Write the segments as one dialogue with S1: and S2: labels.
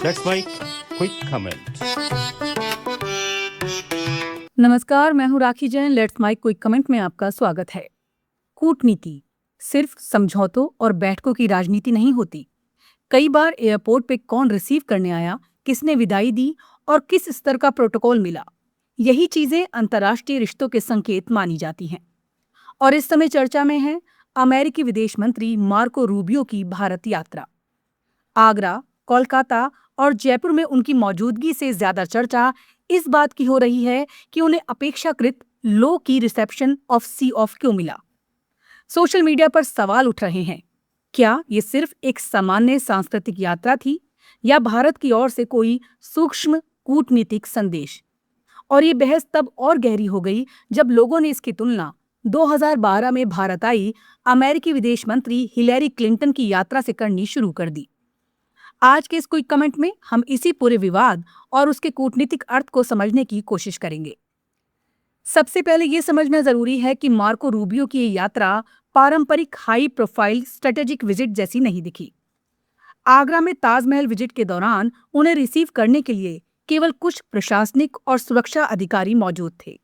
S1: That's my quick comment.
S2: नमस्कार, मैं हूं Rakhi Jain. Let's my quick comment में आपका स्वागत है। कूटनीति सिर्फ समझौतों और बैठकों की राजनीति नहीं होती। कई बार एयरपोर्ट पे कौन रिसीव करने आया, किसने विदाई दी और किस स्तर का प्रोटोकॉल मिला, यही चीजें अंतर्राष्ट्रीय रिश्तों के संकेत मानी जाती हैं। और इस समय चर्चा में है अमेरिकी विदेश मंत्री मार्को रूबियो की भारत यात्रा। आगरा, कोलकाता और जयपुर में उनकी मौजूदगी से ज्यादा चर्चा इस बात की हो रही है कि उन्हें अपेक्षाकृत लो की रिसेप्शन ऑफ सी ऑफ क्यों मिला। सोशल मीडिया पर सवाल उठ रहे हैं, क्या ये सिर्फ एक सामान्य सांस्कृतिक यात्रा थी या भारत की ओर से कोई सूक्ष्म कूटनीतिक संदेश। और ये बहस तब और गहरी हो गई जब लोगों ने इसकी तुलना 2012 में भारत आई अमेरिकी विदेश मंत्री हिलेरी क्लिंटन की यात्रा से करनी शुरू कर दी। आज के इस क्विक कमेंट में हम इसी पूरे विवाद और उसके कूटनीतिक अर्थ को समझने की कोशिश करेंगे। सबसे पहले ये समझना जरूरी है कि मार्को रूबियो की ये यात्रा पारंपरिक हाई प्रोफाइल स्ट्रेटेजिक विजिट जैसी नहीं दिखी। आगरा में ताजमहल विजिट के दौरान उन्हें रिसीव करने के लिए केवल कुछ प्रशासनिक और सुरक्षा अधिकारी मौजूद थे।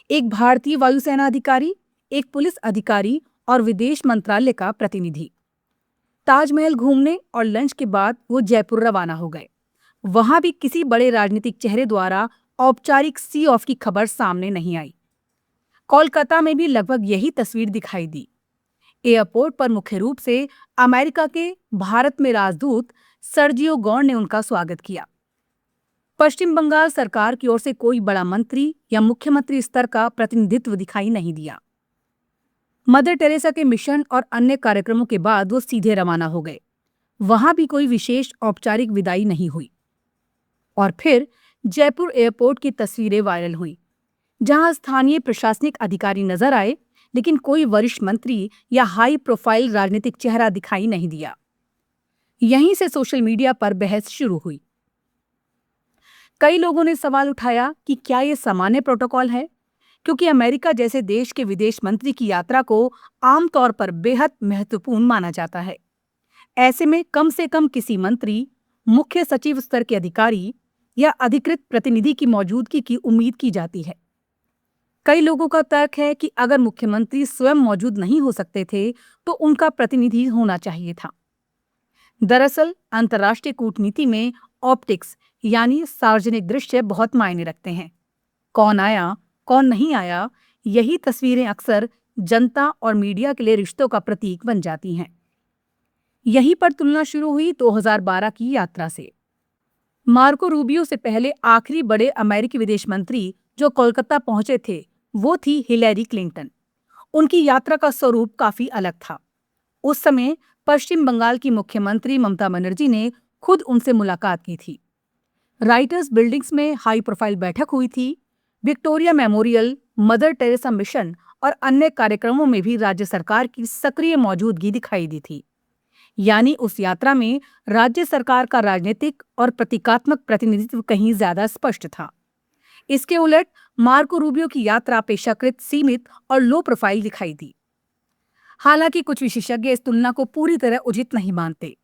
S2: एक भारतीय वायुसेना अधिकारी, एक पुलिस अधिकारी और विदेश मंत्रालय का प्रतिनिधि। ताजमहल घूमने और लंच के बाद वो जयपुर रवाना हो गए। वहां भी किसी बड़े राजनीतिक चेहरे द्वारा औपचारिक सी ऑफ की खबर सामने नहीं आई। कोलकाता में भी लगभग यही तस्वीर दिखाई दी। एयरपोर्ट पर मुख्य रूप से अमेरिका के भारत में राजदूत सर्जियो गौर ने उनका स्वागत किया। पश्चिम बंगाल सरकार की ओर से कोई बड़ा मंत्री या मुख्यमंत्री स्तर का प्रतिनिधित्व दिखाई नहीं दिया। मदर टेरेसा के मिशन और अन्य कार्यक्रमों के बाद वो सीधे रवाना हो गए। वहां भी कोई विशेष औपचारिक विदाई नहीं हुई। और फिर जयपुर एयरपोर्ट की तस्वीरें वायरल हुई, जहां स्थानीय प्रशासनिक अधिकारी नजर आए, लेकिन कोई वरिष्ठ मंत्री या हाई प्रोफाइल राजनीतिक चेहरा दिखाई नहीं दिया। यहीं से सोशल मीडिया पर बहस शुरू हुई। कई लोगों ने सवाल उठाया कि क्या ये सामान्य प्रोटोकॉल है, क्योंकि अमेरिका जैसे देश के विदेश मंत्री की यात्रा को आमतौर पर बेहद महत्वपूर्ण माना जाता है। ऐसे में कम से कम किसी मंत्री, मुख्य सचिव स्तर के अधिकारी या अधिकृत प्रतिनिधि की मौजूदगी की उम्मीद की जाती है। कई लोगों का तर्क है कि अगर मुख्यमंत्री स्वयं मौजूद नहीं हो सकते थे तो उनका प्रतिनिधि होना चाहिए था। दरअसल अंतर्राष्ट्रीय कूटनीति में ऑप्टिक्स यानी सार्वजनिक दृश्य बहुत मायने रखते हैं। कौन आया, कौन नहीं आया, यही तस्वीरें अक्सर जनता और मीडिया के लिए रिश्तों का प्रतीक बन जाती हैं। यहीं पर तुलना शुरू हुई 2012 की यात्रा से। मार्को रूबियो से पहले आखिरी बड़े अमेरिकी विदेश मंत्री जो कोलकाता पहुंचे थे वो थी हिलेरी क्लिंटन। उनकी यात्रा का स्वरूप काफी अलग था। उस समय पश्चिम बंगाल की मुख्यमंत्री ममता बनर्जी ने खुद उनसे मुलाकात की थी। राइटर्स बिल्डिंग्स में हाई प्रोफाइल बैठक हुई थी। Victoria memorial, mother Teresa mission और अन्य कार्यक्रमों में भी राज्य सरकार की सक्रिय मौजूदगी दिखाई दी थी। यानी उस यात्रा में राज्य सरकार का राजनीतिक और प्रतीकात्मक प्रतिनिधित्व कहीं ज्यादा स्पष्ट था। इसके उलट मार्को रूबियो की यात्रा अपेक्षाकृत सीमित और लो प्रोफाइल दिखाई दी। हालांकि कुछ विशेषज्ञ इस तुलना को पूरी तरह उचित नहीं मानते।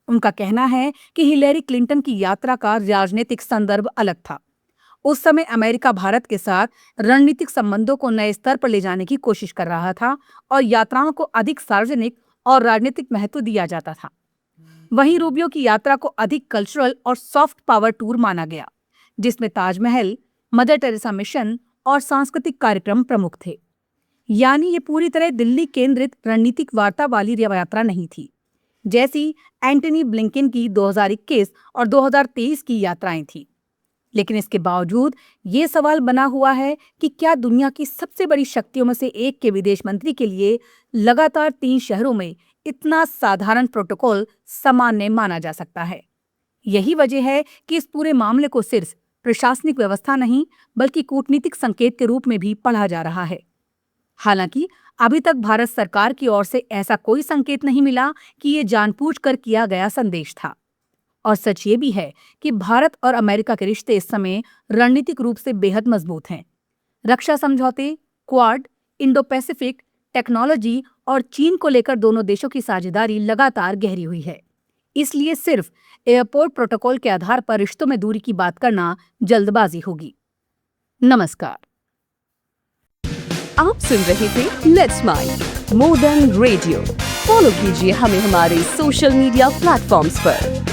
S2: उनका कहना है कि हिलेरी क्लिंटन की यात्रा का राजनीतिक संदर्भ अलग था। उस समय अमेरिका भारत के साथ रणनीतिक संबंधों को नए स्तर पर ले जाने की कोशिश कर रहा था और यात्राओं को अधिक सार्वजनिक और राजनीतिक महत्व दिया जाता था। वहीं रूबियो की यात्रा को अधिक कल्चरल और सॉफ्ट पावर टूर माना गया, जिसमें ताजमहल, मदर टेरेसा मिशन और सांस्कृतिक कार्यक्रम प्रमुख थे। यानी ये पूरी तरह दिल्ली केंद्रित रणनीतिक वार्ता वाली यात्रा नहीं थी, जैसी एंटनी ब्लिंकन की 2021 और 2023 की यात्राएं थी। लेकिन इसके बावजूद ये सवाल बना हुआ है कि क्या दुनिया की सबसे बड़ी शक्तियों में से एक के विदेश मंत्री के लिए लगातार 3 शहरों में इतना साधारण प्रोटोकॉल सामान्य माना जा सकता है। यही वजह है कि इस पूरे मामले को सिर्फ प्रशासनिक व्यवस्था नहीं बल्कि कूटनीतिक संकेत के रूप में भी पढ़ा जा रहा है। हालांकि अभी तक भारत सरकार की ओर से ऐसा कोई संकेत नहीं मिला कि ये जानबूझकर किया गया संदेश था। और सच ये भी है कि भारत और अमेरिका के रिश्ते इस समय रणनीतिक रूप से बेहद मजबूत हैं। रक्षा समझौते, क्वाड, इंडो पैसिफिक, टेक्नोलॉजी और चीन को लेकर दोनों देशों की साझेदारी लगातार गहरी हुई है। इसलिए सिर्फ एयरपोर्ट प्रोटोकॉल के आधार पर रिश्तों में दूरी की बात करना जल्दबाजी होगी। नमस्कार।
S3: आप सुन रहे थे let's mind more than radio. Follow कीजिए हमें हमारे सोशल मीडिया प्लेटफॉर्म्स पर।